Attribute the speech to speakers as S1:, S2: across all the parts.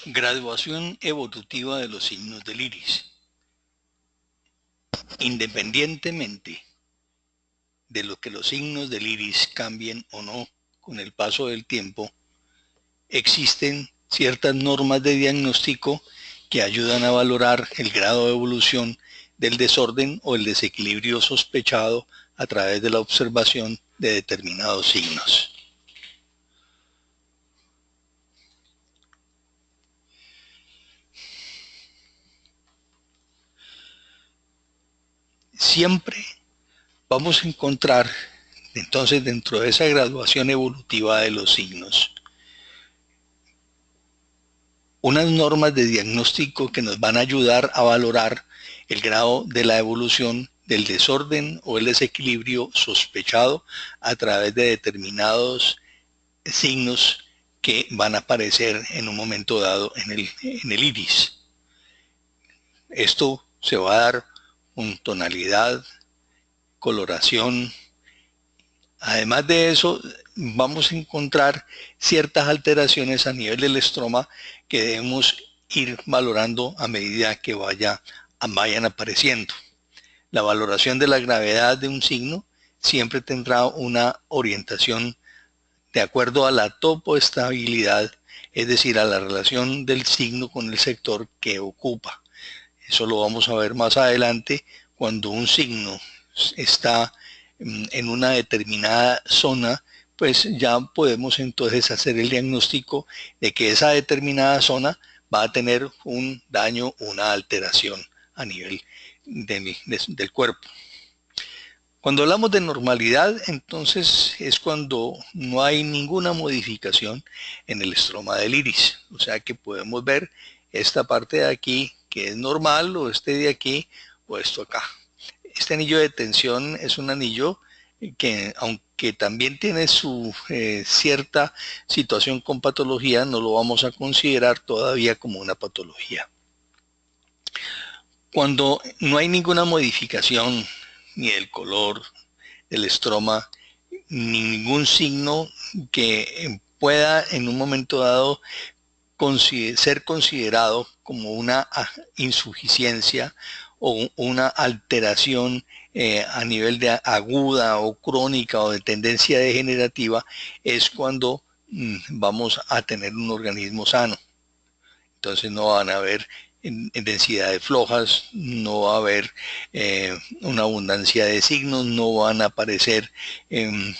S1: Graduación evolutiva de los signos del iris. Independientemente de lo que los signos del iris cambien o no con el paso del tiempo, existen ciertas normas de diagnóstico que ayudan a valorar el grado de evolución del desorden o el desequilibrio sospechado a través de la observación de determinados signos. Siempre vamos a encontrar, entonces, dentro de esa graduación evolutiva de los signos, unas normas de diagnóstico que nos van a ayudar a valorar el grado de la evolución del desorden o el desequilibrio sospechado a través de determinados signos que van a aparecer en un momento dado en el iris. Esto se va a dar con tonalidad, coloración. Además de eso, vamos a encontrar ciertas alteraciones a nivel del estroma que debemos ir valorando a medida que vayan apareciendo. La valoración de la gravedad de un signo siempre tendrá una orientación de acuerdo a la topoestabilidad, es decir, a la relación del signo con el sector que ocupa. Eso lo vamos a ver más adelante cuando un signo está en una determinada zona, pues ya podemos entonces hacer el diagnóstico de que esa determinada zona va a tener un daño, una alteración a nivel del cuerpo. Cuando hablamos de normalidad, entonces es cuando no hay ninguna modificación en el estroma del iris. O sea que podemos ver esta parte de aquí que es normal, o este de aquí, o esto acá. Este anillo de tensión es un anillo que, aunque también tiene su cierta situación con patología, no lo vamos a considerar todavía como una patología. Cuando no hay ninguna modificación ni del color del estroma, ni ningún signo que pueda en un momento dado ser considerado como una insuficiencia o una alteración a nivel de aguda o crónica o de tendencia degenerativa, es cuando vamos a tener un organismo sano. Entonces no van a haber en densidades flojas, no va a haber una abundancia de signos, no van a aparecer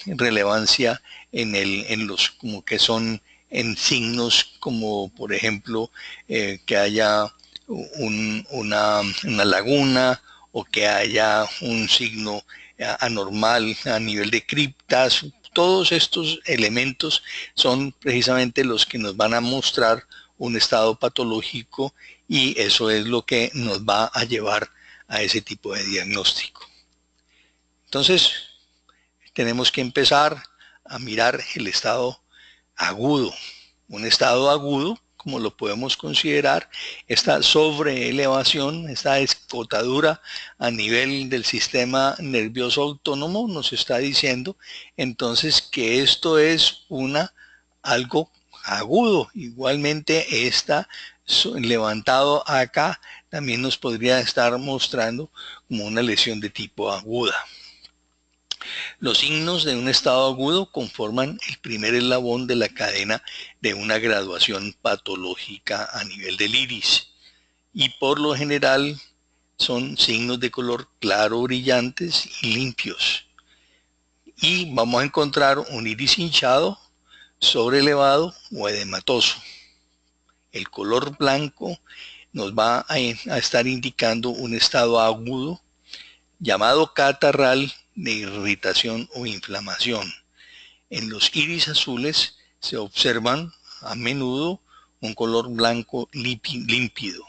S1: relevancia en los como que son en signos como por ejemplo que haya una laguna o que haya un signo anormal a nivel de criptas. Todos estos elementos son precisamente los que nos van a mostrar un estado patológico y eso es lo que nos va a llevar a ese tipo de diagnóstico. Entonces, tenemos que empezar a mirar el estado agudo. Un estado agudo, como lo podemos considerar, esta sobreelevación, esta escotadura a nivel del sistema nervioso autónomo nos está diciendo entonces que esto es algo agudo. Igualmente está levantado acá también nos podría estar mostrando como una lesión de tipo aguda. Los signos de un estado agudo conforman el primer eslabón de la cadena de una graduación patológica a nivel del iris y por lo general son signos de color claro, brillantes y limpios. Y vamos a encontrar un iris hinchado, sobrelevado o edematoso. El color blanco nos va a estar indicando un estado agudo llamado catarral de irritación o inflamación. En los iris azules se observan a menudo un color blanco límpido,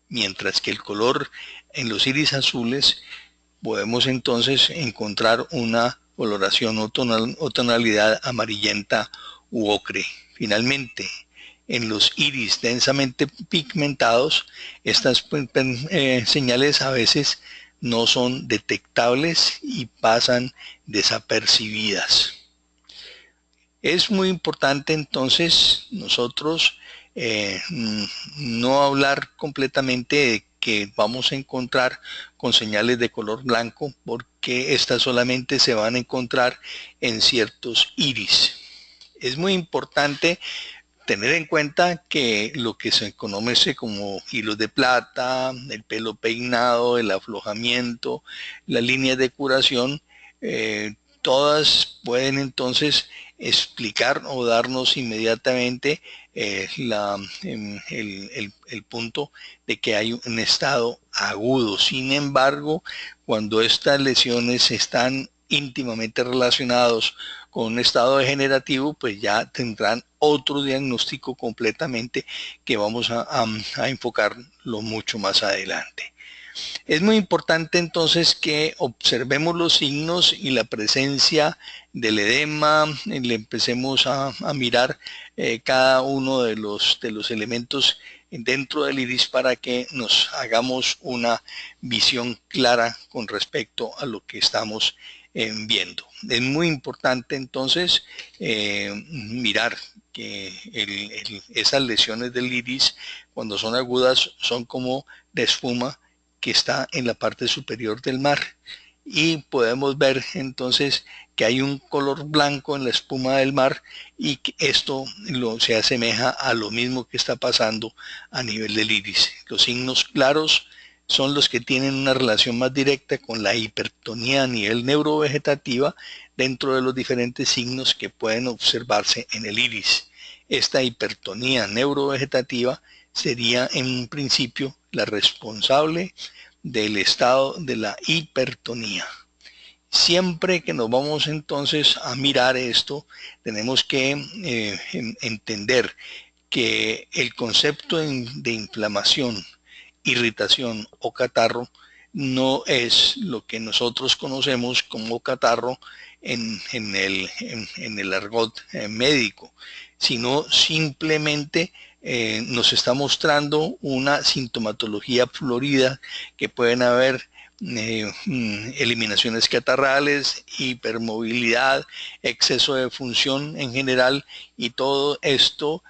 S1: mientras que el color en los iris azules podemos entonces encontrar una coloración o tonalidad amarillenta u ocre. Finalmente, en los iris densamente pigmentados, estas señales a veces no son detectables y pasan desapercibidas. Es muy importante entonces nosotros no hablar completamente de que vamos a encontrar con señales de color blanco, porque estas solamente se van a encontrar en ciertos iris. Es muy importante tener en cuenta que lo que se conoce como hilos de plata, el pelo peinado, el aflojamiento, las líneas de curación, todas pueden entonces explicar o darnos inmediatamente el punto de que hay un estado agudo. Sin embargo, cuando estas lesiones están íntimamente relacionados con un estado degenerativo, pues ya tendrán otro diagnóstico completamente que vamos a enfocarlo mucho más adelante. Es muy importante entonces que observemos los signos y la presencia del edema, le empecemos a mirar cada uno de los elementos dentro del iris para que nos hagamos una visión clara con respecto a lo que estamos viendo. Es muy importante entonces mirar que esas lesiones del iris, cuando son agudas, son como de espuma que está en la parte superior del mar, y podemos ver entonces que hay un color blanco en la espuma del mar, y que esto se asemeja a lo mismo que está pasando a nivel del iris. Los signos claros son los que tienen una relación más directa con la hipertonía a nivel neurovegetativa dentro de los diferentes signos que pueden observarse en el iris. Esta hipertonía neurovegetativa sería en un principio la responsable del estado de la hipertonía. Siempre que nos vamos entonces a mirar esto, tenemos que entender que el concepto de inflamación, irritación o catarro no es lo que nosotros conocemos como catarro en el argot médico, sino simplemente nos está mostrando una sintomatología florida que pueden haber eliminaciones catarrales, hipermovilidad, exceso de función en general, y todo esto,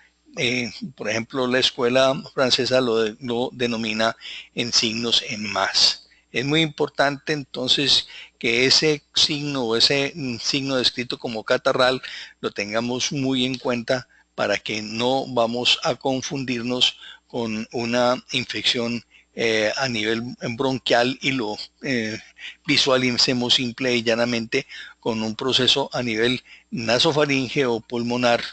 S1: por ejemplo, la escuela francesa lo denomina en signos en más. Es muy importante entonces que ese signo o ese signo descrito como catarral lo tengamos muy en cuenta para que no vamos a confundirnos con una infección a nivel bronquial y lo visualicemos simple y llanamente con un proceso a nivel nasofaringe o pulmonar,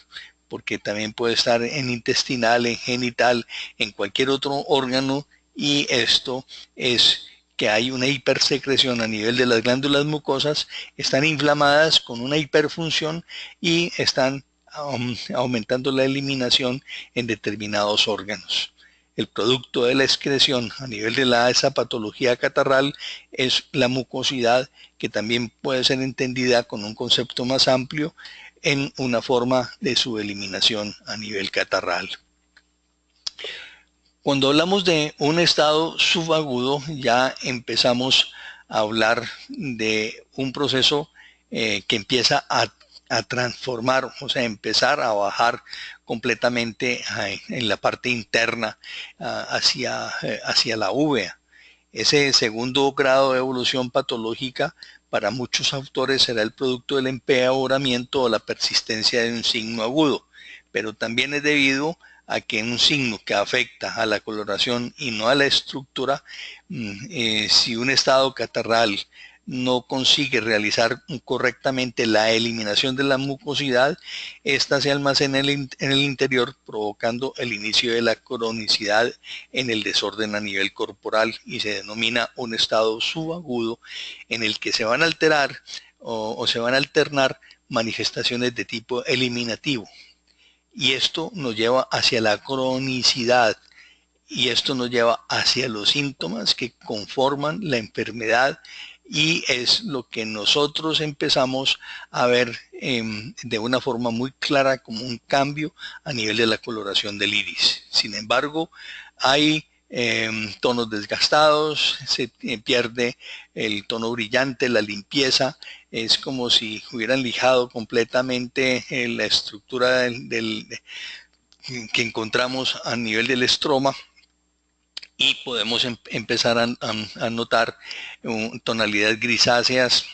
S1: porque también puede estar en intestinal, en genital, en cualquier otro órgano, y esto es que hay una hipersecreción a nivel de las glándulas mucosas, están inflamadas con una hiperfunción y están aumentando la eliminación en determinados órganos. El producto de la excreción a nivel de esa patología catarral es la mucosidad, que también puede ser entendida con un concepto más amplio en una forma de su eliminación a nivel catarral. Cuando hablamos de un estado subagudo, ya empezamos a hablar de un proceso que empieza a transformar, o sea, empezar a bajar completamente en la parte interna hacia la uvea. Ese segundo grado de evolución patológica para muchos autores será el producto del empeoramiento o la persistencia de un signo agudo, pero también es debido a que un signo que afecta a la coloración y no a la estructura, si un estado catarral no consigue realizar correctamente la eliminación de la mucosidad, esta se almacena en el interior, provocando el inicio de la cronicidad en el desorden a nivel corporal, y se denomina un estado subagudo en el que se van a alterar o se van a alternar manifestaciones de tipo eliminativo. Y esto nos lleva hacia la cronicidad, y esto nos lleva hacia los síntomas que conforman la enfermedad, y es lo que nosotros empezamos a ver de una forma muy clara como un cambio a nivel de la coloración del iris. Sin embargo, hay tonos desgastados, se pierde el tono brillante, la limpieza, es como si hubieran lijado completamente la estructura que encontramos a nivel del estroma, y podemos empezar a notar tonalidades grisáceas.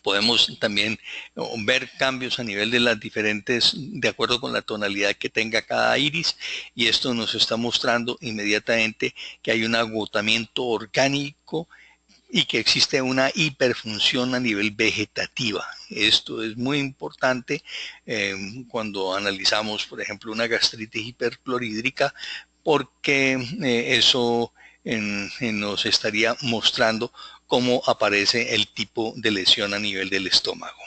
S1: Podemos también ver cambios a nivel de las diferentes, de acuerdo con la tonalidad que tenga cada iris, y esto nos está mostrando inmediatamente que hay un agotamiento orgánico y que existe una hiperfunción a nivel vegetativa. Esto es muy importante cuando analizamos, por ejemplo, una gastritis hiperclorhídrica, porque eso nos estaría mostrando cómo aparece el tipo de lesión a nivel del estómago.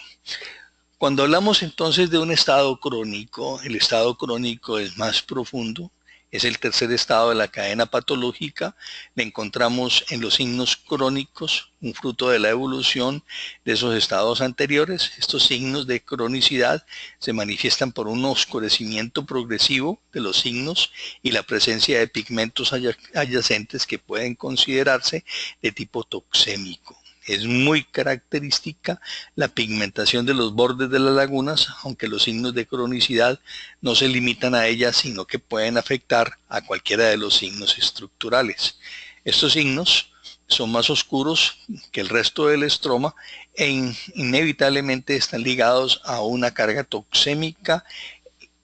S1: Cuando hablamos entonces de un estado crónico, el estado crónico es más profundo, es el tercer estado de la cadena patológica. Le encontramos en los signos crónicos, un fruto de la evolución de esos estados anteriores. Estos signos de cronicidad se manifiestan por un oscurecimiento progresivo de los signos y la presencia de pigmentos adyacentes que pueden considerarse de tipo toxémico. Es muy característica la pigmentación de los bordes de las lagunas, aunque los signos de cronicidad no se limitan a ellas, sino que pueden afectar a cualquiera de los signos estructurales. Estos signos son más oscuros que el resto del estroma e inevitablemente están ligados a una carga toxémica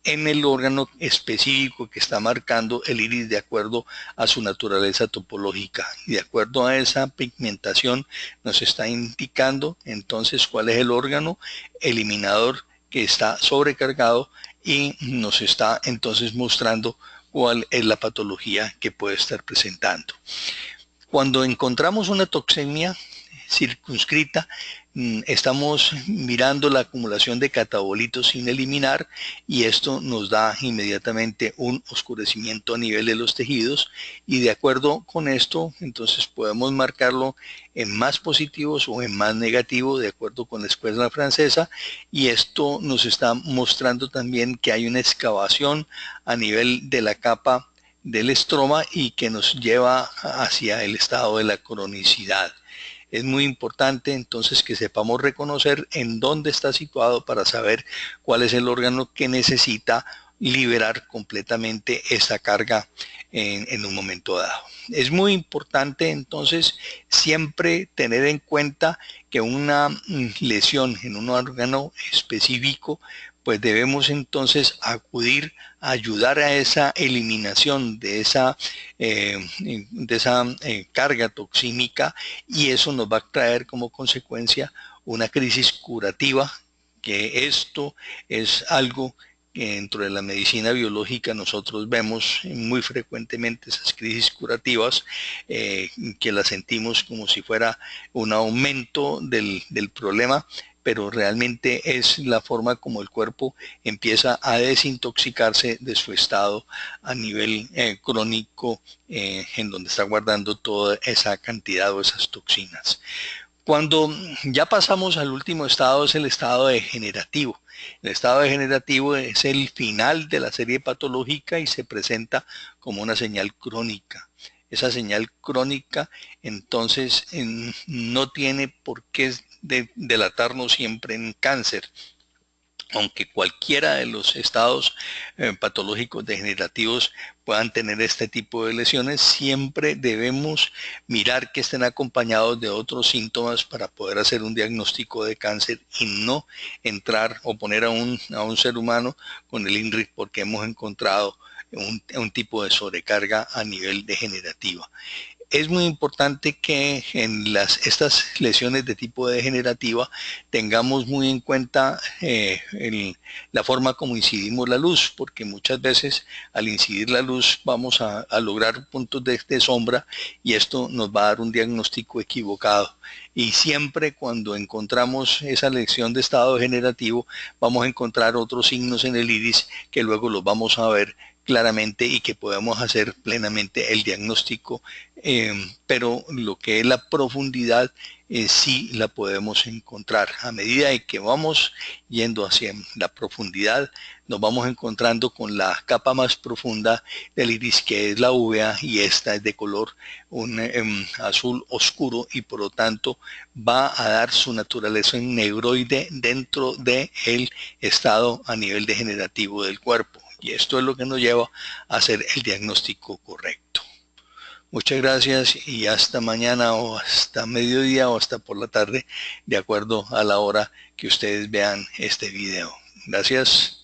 S1: en el órgano específico que está marcando el iris de acuerdo a su naturaleza topológica. Y de acuerdo a esa pigmentación nos está indicando entonces cuál es el órgano eliminador que está sobrecargado, y nos está entonces mostrando cuál es la patología que puede estar presentando. Cuando encontramos una toxemia circunscrita, estamos mirando la acumulación de catabolitos sin eliminar, y esto nos da inmediatamente un oscurecimiento a nivel de los tejidos, y de acuerdo con esto entonces podemos marcarlo en más positivos o en más negativo de acuerdo con la escuela francesa, y esto nos está mostrando también que hay una excavación a nivel de la capa del estroma y que nos lleva hacia el estado de la cronicidad. Es muy importante entonces que sepamos reconocer en dónde está situado para saber cuál es el órgano que necesita liberar completamente esa carga en un momento dado. Es muy importante entonces siempre tener en cuenta que una lesión en un órgano específico, pues debemos entonces acudir a ayudar a esa eliminación de esa carga toxímica, y eso nos va a traer como consecuencia una crisis curativa, que esto es algo que dentro de la medicina biológica nosotros vemos muy frecuentemente, esas crisis curativas, que las sentimos como si fuera un aumento del problema, pero realmente es la forma como el cuerpo empieza a desintoxicarse de su estado a nivel crónico, en donde está guardando toda esa cantidad o esas toxinas. Cuando ya pasamos al último estado, es el estado degenerativo. El estado degenerativo es el final de la serie patológica y se presenta como una señal crónica. Esa señal crónica entonces no tiene por qué delatarnos siempre en cáncer, aunque cualquiera de los estados patológicos degenerativos puedan tener este tipo de lesiones. Siempre debemos mirar que estén acompañados de otros síntomas para poder hacer un diagnóstico de cáncer y no entrar o poner a un ser humano con el INRI porque hemos encontrado un tipo de sobrecarga a nivel degenerativo. Es muy importante que en estas lesiones de tipo degenerativa tengamos muy en cuenta la forma como incidimos la luz, porque muchas veces al incidir la luz vamos a lograr puntos de sombra, y esto nos va a dar un diagnóstico equivocado. Y siempre cuando encontramos esa lesión de estado degenerativo vamos a encontrar otros signos en el iris que luego los vamos a ver claramente y que podemos hacer plenamente el diagnóstico, pero lo que es la profundidad sí la podemos encontrar. A medida de que vamos yendo hacia la profundidad, nos vamos encontrando con la capa más profunda del iris, que es la uvea, y esta es de color azul oscuro, y por lo tanto va a dar su naturaleza en negroide dentro del estado a nivel degenerativo del cuerpo. Y esto es lo que nos lleva a hacer el diagnóstico correcto. Muchas gracias y hasta mañana o hasta mediodía o hasta por la tarde, de acuerdo a la hora que ustedes vean este video. Gracias.